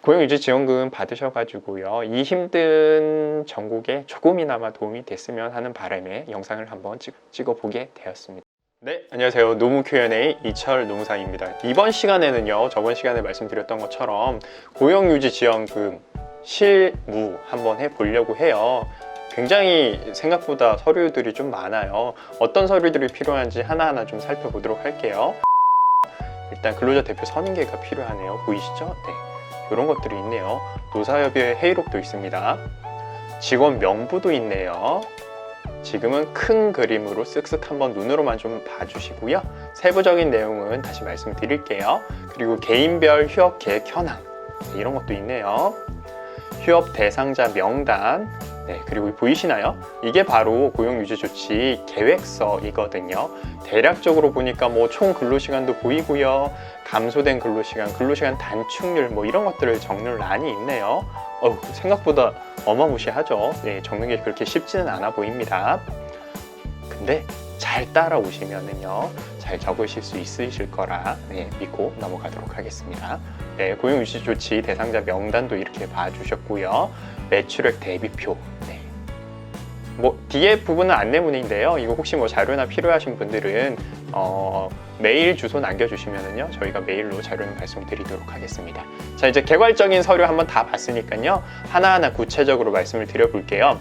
고용유지지원금 받으셔가지고요, 이 힘든 전국에 조금이나마 도움이 됐으면 하는 바람에 영상을 한번 찍어보게 되었습니다. 네, 안녕하세요. 노무 Q&A 이철 노무사입니다. 이번 시간에는요, 저번 시간에 말씀드렸던 것처럼 고용유지지원금 실무 한번 해보려고 해요. 굉장히 생각보다 서류들이 좀 많아요. 어떤 서류들이 필요한지 하나하나 좀 살펴보도록 할게요. 일단 근로자 대표 선임계가 필요하네요. 보이시죠? 네, 이런 것들이 있네요. 노사협의회 회의록도 있습니다. 직원 명부도 있네요. 지금은 큰 그림으로 쓱쓱 한번 눈으로만 좀 봐주시고요. 세부적인 내용은 다시 말씀드릴게요. 그리고 개인별 휴업 계획 현황, 네, 이런 것도 있네요. 휴업 대상자 명단, 네, 그리고 보이시나요? 이게 바로 고용유지조치 계획서이거든요. 대략적으로 보니까 뭐 총 근로시간도 보이고요, 감소된 근로시간 단축률 뭐 이런 것들을 적는 란이 있네요. 생각보다 어마무시하죠. 네, 적는 게 그렇게 쉽지는 않아 보입니다. 근데 잘 따라오시면은요, 잘 적으실 수 있으실 거라 믿고 넘어가도록 하겠습니다. 네, 고용유지조치 대상자 명단도 이렇게 봐주셨고요. 매출액 대비표, 네. 뭐 뒤에 부분은 안내문인데요. 이거 혹시 뭐 자료나 필요하신 분들은 메일 주소 남겨주시면은요, 저희가 메일로 자료는 말씀드리도록 하겠습니다. 자, 이제 개괄적인 서류 한번 다 봤으니까요, 하나하나 구체적으로 말씀을 드려볼게요.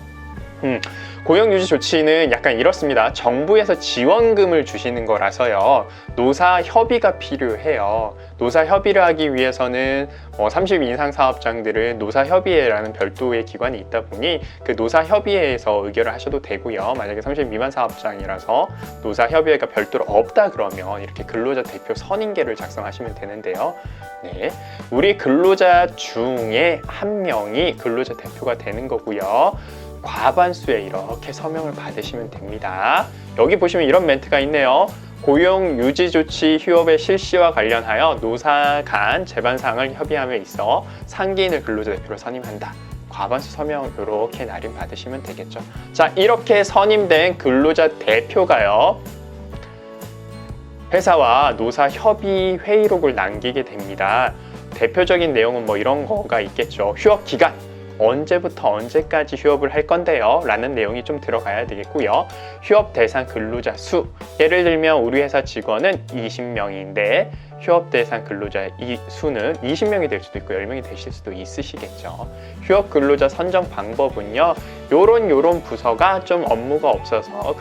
고용유지 조치는 약간 이렇습니다. 정부에서 지원금을 주시는 거라서요, 노사 협의가 필요해요. 노사 협의를 하기 위해서는 30 이상 사업장들은 노사협의회라는 별도의 기관이 있다 보니 그 노사협의회에서 의결을 하셔도 되고요. 만약에 30 미만 사업장이라서 노사협의회가 별도로 없다 그러면 이렇게 근로자 대표 선임계를 작성하시면 되는데요. 네, 우리 근로자 중에 한 명이 근로자 대표가 되는 거고요. 과반수에 이렇게 서명을 받으시면 됩니다. 여기 보시면 이런 멘트가 있네요. 고용유지조치 휴업의 실시와 관련하여 노사 간 제반사항을 협의함에 있어 상기인을 근로자 대표로 선임한다. 과반수 서명 이렇게 날인 받으시면 되겠죠. 자, 이렇게 선임된 근로자 대표가요, 회사와 노사 협의 회의록을 남기게 됩니다. 대표적인 내용은 뭐 이런 거가 있겠죠. 휴업 기간, 언제부터 언제까지 휴업을 할 건데요 라는 내용이 좀 들어가야 되겠고요. 휴업 대상 근로자 수, 예를 들면 우리 회사 직원은 20명인데 휴업 대상 근로자 이 수는 20명이 될 수도 있고 10명이 되실 수도 있으시겠죠. 휴업 근로자 선정 방법은요, 요런 부서가 좀 업무가 없어서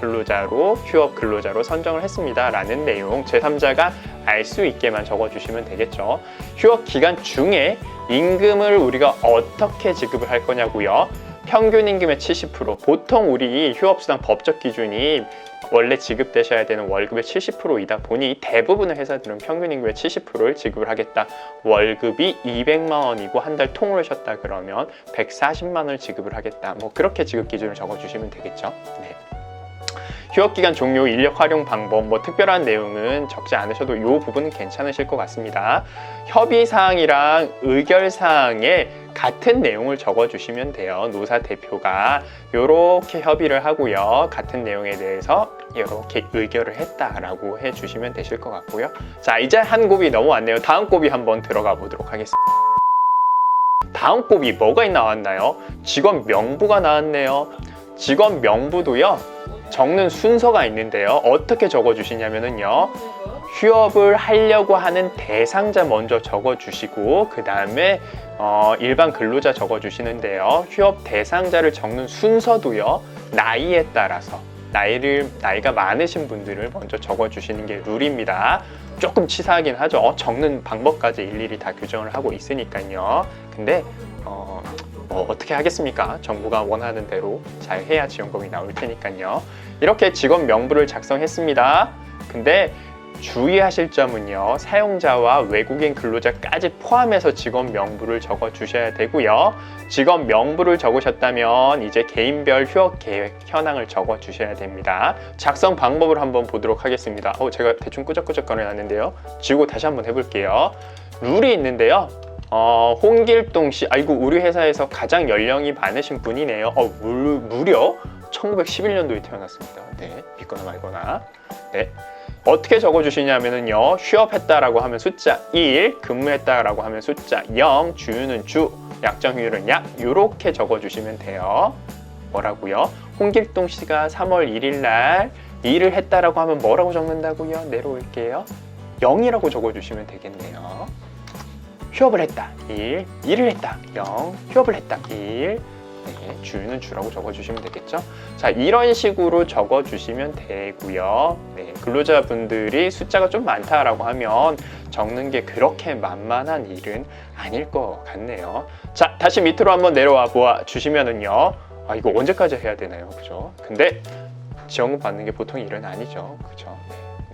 휴업 근로자로 선정을 했습니다 라는 내용, 제3자가 알 수 있게만 적어주시면 되겠죠. 휴업 기간 중에 임금을 우리가 어떻게 지급을 할 거냐고요. 평균 임금의 70%, 보통 우리 휴업수당 법적 기준이 원래 지급되셔야 되는 월급의 70%이다 보니 대부분의 회사들은 평균 임금의 70%를 지급을 하겠다. 월급이 200만 원이고 한 달 통으로 쉬었다 그러면 140만 원을 지급을 하겠다. 뭐 그렇게 지급 기준을 적어주시면 되겠죠. 네. 휴업기간 종료, 인력 활용 방법, 뭐 특별한 내용은 적지 않으셔도 이 부분은 괜찮으실 것 같습니다. 협의사항이랑 의결사항에 같은 내용을 적어주시면 돼요. 노사 대표가 이렇게 협의를 하고요, 같은 내용에 대해서 이렇게 의결을 했다라고 해주시면 되실 것 같고요. 자, 이제 한 곱이 넘어왔네요. 다음 곱이 한번 들어가 보도록 하겠습니다. 다음 곱이 뭐가 나왔나요? 직원 명부가 나왔네요. 직원 명부도요, 적는 순서가 있는데요. 어떻게 적어주시냐면요, 휴업을 하려고 하는 대상자 먼저 적어주시고 그 다음에 일반 근로자 적어주시는데요. 휴업 대상자를 적는 순서도요, 나이에 따라서 나이가 많으신 분들을 먼저 적어주시는 게 룰입니다. 조금 치사하긴 하죠. 적는 방법까지 일일이 다 규정을 하고 있으니까요. 근데 어떻게 하겠습니까? 정부가 원하는 대로 잘 해야 지원금이 나올 테니까요. 이렇게 직원 명부를 작성했습니다. 근데 주의하실 점은요, 사용자와 외국인 근로자까지 포함해서 직원 명부를 적어 주셔야 되고요. 직원 명부를 적으셨다면 이제 개인별 휴업 계획 현황을 적어 주셔야 됩니다. 작성 방법을 한번 보도록 하겠습니다. 제가 대충 끄적끄적 거려놨는데요, 지우고 다시 한번 해볼게요. 룰이 있는데요, 홍길동 씨, 아이고 우리 회사에서 가장 연령이 많으신 분이네요. 무려 1911년도에 태어났습니다. 네, 믿거나 말거나. 네, 어떻게 적어주시냐면요. 휴업했다라고 하면 숫자 1, 근무했다라고 하면 숫자 0, 주유는 주, 약정휴일은 약, 이렇게 적어주시면 돼요. 뭐라고요? 홍길동 씨가 3월 1일 날 일을 했다라고 하면 뭐라고 적는다고요? 내려올게요. 0이라고 적어주시면 되겠네요. 휴업을 했다 1, 일을 했다 0, 휴업을 했다 1, 네, 주유는 주라고 적어주시면 되겠죠. 자, 이런 식으로 적어주시면 되고요. 네, 근로자분들이 숫자가 좀 많다라고 하면 적는 게 그렇게 만만한 일은 아닐 것 같네요. 자, 다시 밑으로 한번 내려와 보아 주시면은요. 아, 이거 언제까지 해야 되나요? 그죠? 근데 지원금 받는 게 보통 일은 아니죠. 그죠?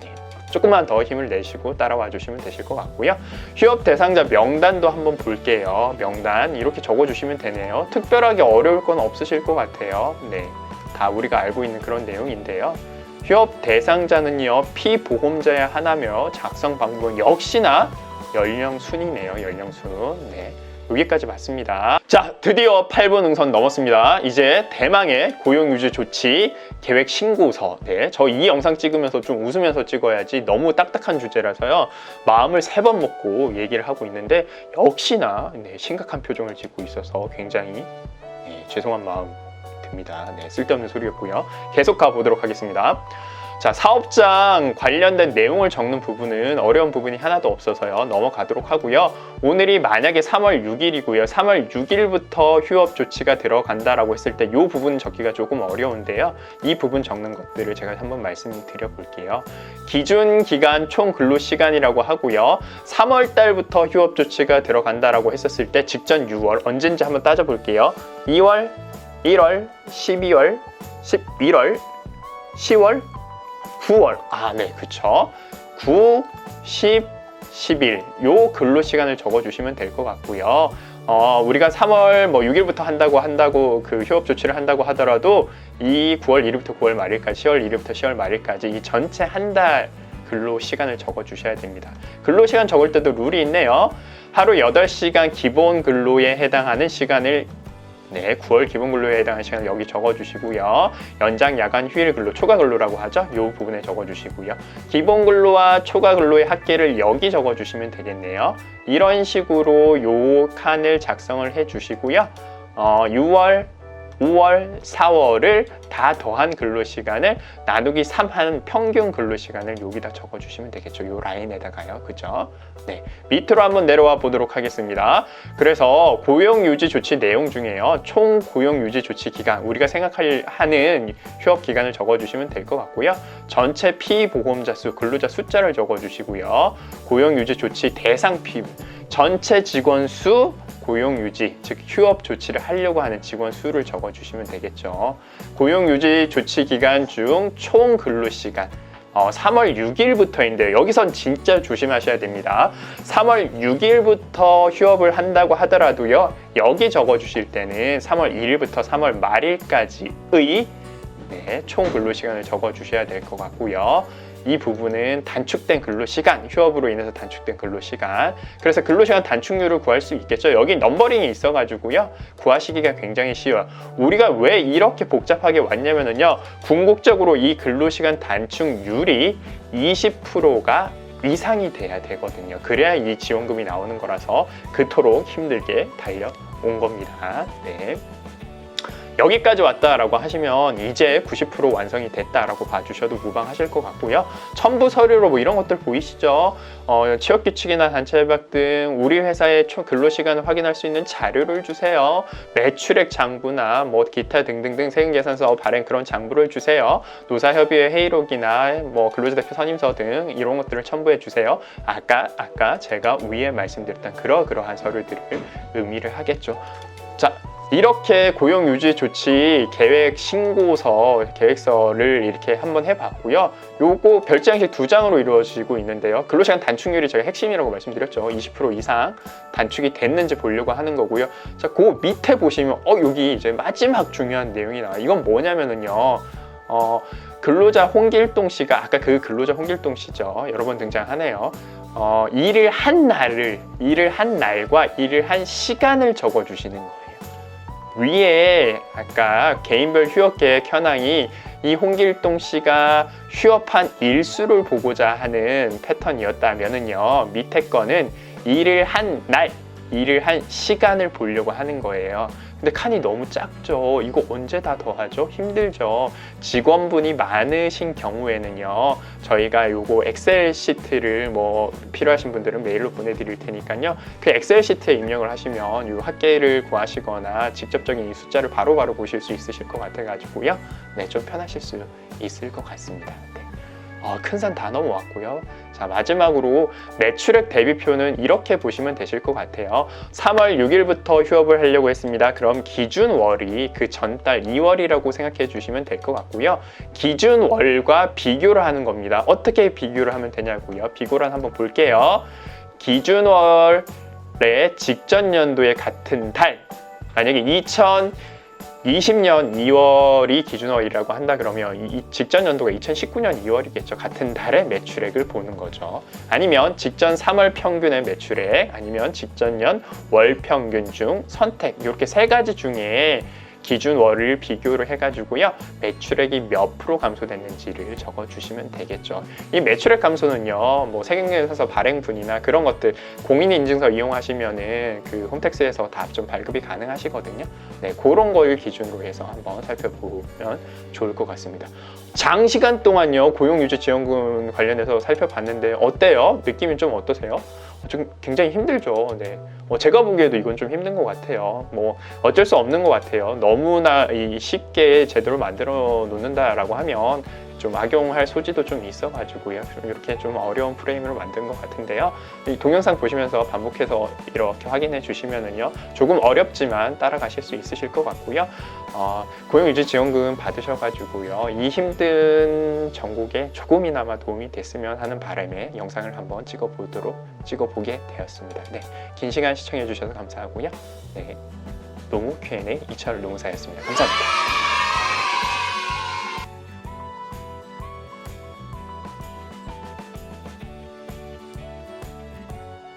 네. 조금만 더 힘을 내시고 따라와 주시면 되실 것 같고요. 휴업 대상자 명단도 한번 볼게요. 명단 이렇게 적어주시면 되네요. 특별하게 어려울 건 없으실 것 같아요. 네, 다 우리가 알고 있는 그런 내용인데요. 휴업 대상자는요, 피보험자야 하나며 작성 방법은 역시나 연령순이네요. 연령순. 네. 여기까지 맞습니다. 자, 드디어 8분 응선 넘었습니다. 이제 대망의 고용유지 조치 계획 신고서. 네, 저 이 영상 찍으면서 좀 웃으면서 찍어야지 너무 딱딱한 주제라서요. 마음을 3번 먹고 얘기를 하고 있는데 역시나 네, 심각한 표정을 짓고 있어서 굉장히 죄송한 마음 듭니다. 네, 쓸데없는 소리였고요. 계속 가보도록 하겠습니다. 자, 사업장 관련된 내용을 적는 부분은 어려운 부분이 하나도 없어서요. 넘어가도록 하고요. 오늘이 만약에 3월 6일이고요. 3월 6일부터 휴업 조치가 들어간다라고 했을 때 이 부분 적기가 조금 어려운데요. 이 부분 적는 것들을 제가 한번 말씀드려 볼게요. 기준 기간 총 근로 시간이라고 하고요. 3월 달부터 휴업 조치가 들어간다라고 했었을 때 직전 6월 언제인지 한번 따져 볼게요. 2월, 1월, 12월, 11월, 10월, 9월, 네, 그쵸. 9, 10, 11, 요 근로 시간을 적어주시면 될 것 같고요. 우리가 3월 6일부터 한다고 그 휴업 조치를 한다고 하더라도 이 9월 1일부터 9월 말일까지, 10월 1일부터 10월 말일까지 이 전체 한 달 근로 시간을 적어주셔야 됩니다. 근로 시간 적을 때도 룰이 있네요. 하루 8시간 기본 근로에 해당하는 시간을 9월 기본 근로에 해당하는 시간을 여기 적어주시고요. 연장, 야간, 휴일 근로, 초과 근로라고 하죠. 이 부분에 적어주시고요. 기본 근로와 초과 근로의 합계를 여기 적어주시면 되겠네요. 이런 식으로 요 칸을 작성을 해주시고요. 6월, 5월, 4월을 다 더한 근로시간을 나누기 3 하는 평균 근로시간을 여기다 적어주시면 되겠죠. 요 라인에다가요. 그죠? 네, 밑으로 한번 내려와 보도록 하겠습니다. 그래서 고용유지 조치 내용 중에요. 총 고용유지 조치 기간, 우리가 하는 휴업 기간을 적어주시면 될 것 같고요. 전체 피보험자 수, 근로자 숫자를 적어주시고요. 고용유지 조치 대상 피부, 전체 직원 수, 고용유지, 즉 휴업 조치를 하려고 하는 직원 수를 적어주시면 되겠죠. 고용유지 조치 기간 중 총 근로시간 3월 6일부터인데요. 여기선 진짜 조심하셔야 됩니다. 3월 6일부터 휴업을 한다고 하더라도요. 여기 적어주실 때는 3월 1일부터 3월 말일까지의 총 근로시간을 적어주셔야 될 것 같고요. 이 부분은 단축된 근로시간, 휴업으로 인해서 단축된 근로시간. 그래서 근로시간 단축률을 구할 수 있겠죠. 여기 넘버링이 있어가지고요. 구하시기가 굉장히 쉬워요. 우리가 왜 이렇게 복잡하게 왔냐면요. 궁극적으로 이 근로시간 단축률이 20%가 이상이 돼야 되거든요. 그래야 이 지원금이 나오는 거라서 그토록 힘들게 달려온 겁니다. 네. 여기까지 왔다라고 하시면 이제 90% 완성이 됐다라고 봐주셔도 무방하실 것 같고요. 첨부 서류로 이런 것들 보이시죠? 취업규칙이나 단체협약 등 우리 회사의 총 근로시간을 확인할 수 있는 자료를 주세요. 매출액 장부나 기타 등등등 세금계산서 발행 그런 장부를 주세요. 노사협의회 회의록이나 근로자 대표 선임서 등 이런 것들을 첨부해 주세요. 아까 제가 위에 말씀드렸던 그러한 서류들을 의미를 하겠죠. 자, 이렇게 고용유지 조치 계획 신고서, 계획서를 이렇게 한번 해봤고요. 요거 별지 양식 2장으로 이루어지고 있는데요. 근로시간 단축률이 제가 핵심이라고 말씀드렸죠. 20% 이상 단축이 됐는지 보려고 하는 거고요. 자, 그 밑에 보시면 여기 이제 마지막 중요한 내용이 나와요. 이건 뭐냐면은요. 근로자 홍길동 씨가 아까 그 근로자 홍길동 씨죠. 여러 번 등장하네요. 일을 한 날과 일을 한 시간을 적어주시는 거예요. 위에 아까 개인별 휴업 계획 현황이 이 홍길동 씨가 휴업한 일수를 보고자 하는 패턴이었다면은요, 밑에 거는 일을 한 날, 일을 한 시간을 보려고 하는 거예요. 근데 칸이 너무 작죠. 이거 언제 다 더하죠? 힘들죠. 직원분이 많으신 경우에는요, 저희가 요거 엑셀 시트를 뭐 필요하신 분들은 메일로 보내드릴 테니까요, 그 엑셀 시트에 입력을 하시면 요 합계를 구하시거나 직접적인 이 숫자를 바로바로 보실 수 있으실 것 같아가지고요, 네, 좀 편하실 수 있을 것 같습니다. 네. 큰 산 다 넘어왔고요. 자, 마지막으로 매출액 대비표는 이렇게 보시면 되실 것 같아요. 3월 6일부터 휴업을 하려고 했습니다. 그럼 기준월이 그 전달 2월이라고 생각해 주시면 될 것 같고요. 기준월과 비교를 하는 겁니다. 어떻게 비교를 하면 되냐고요? 비교를 한번 볼게요. 기준월의 직전 연도의 같은 달, 만약에 2020년 2월이 기준월이라고 한다 그러면 이 직전 연도가 2019년 2월이겠죠. 같은 달의 매출액을 보는 거죠. 아니면 직전 3월 평균의 매출액, 아니면 직전 연 월 평균 중 선택, 이렇게 세 가지 중에 기준월을 비교를 해가지고요, 매출액이 몇 프로 감소됐는지를 적어주시면 되겠죠. 이 매출액 감소는요, 뭐 세경련에서 발행분이나 그런 것들 공인인증서 이용하시면은 그 홈택스에서 다 좀 발급이 가능하시거든요. 네, 그런 걸 기준으로 해서 한번 살펴보면 좋을 것 같습니다. 장시간 동안요, 고용유지지원금 관련해서 살펴봤는데 어때요? 느낌이 좀 어떠세요? 좀 굉장히 힘들죠. 네. 제가 보기에도 이건 좀 힘든 것 같아요. 뭐 어쩔 수 없는 것 같아요. 너무나 쉽게 제대로 만들어 놓는다라고 하면 좀 악용할 소지도 좀 있어가지고요. 이렇게 좀 어려운 프레임으로 만든 것 같은데요. 이 동영상 보시면서 반복해서 이렇게 확인해 주시면은요, 조금 어렵지만 따라가실 수 있으실 것 같고요. 고용유지지원금 받으셔가지고요, 이 힘든 전국에 조금이나마 도움이 됐으면 하는 바람에 영상을 한번 찍어보게 되었습니다. 네, 긴 시간 시청해 주셔서 감사하고요. 네, 노무 Q&A 이철 노무사였습니다. 감사합니다.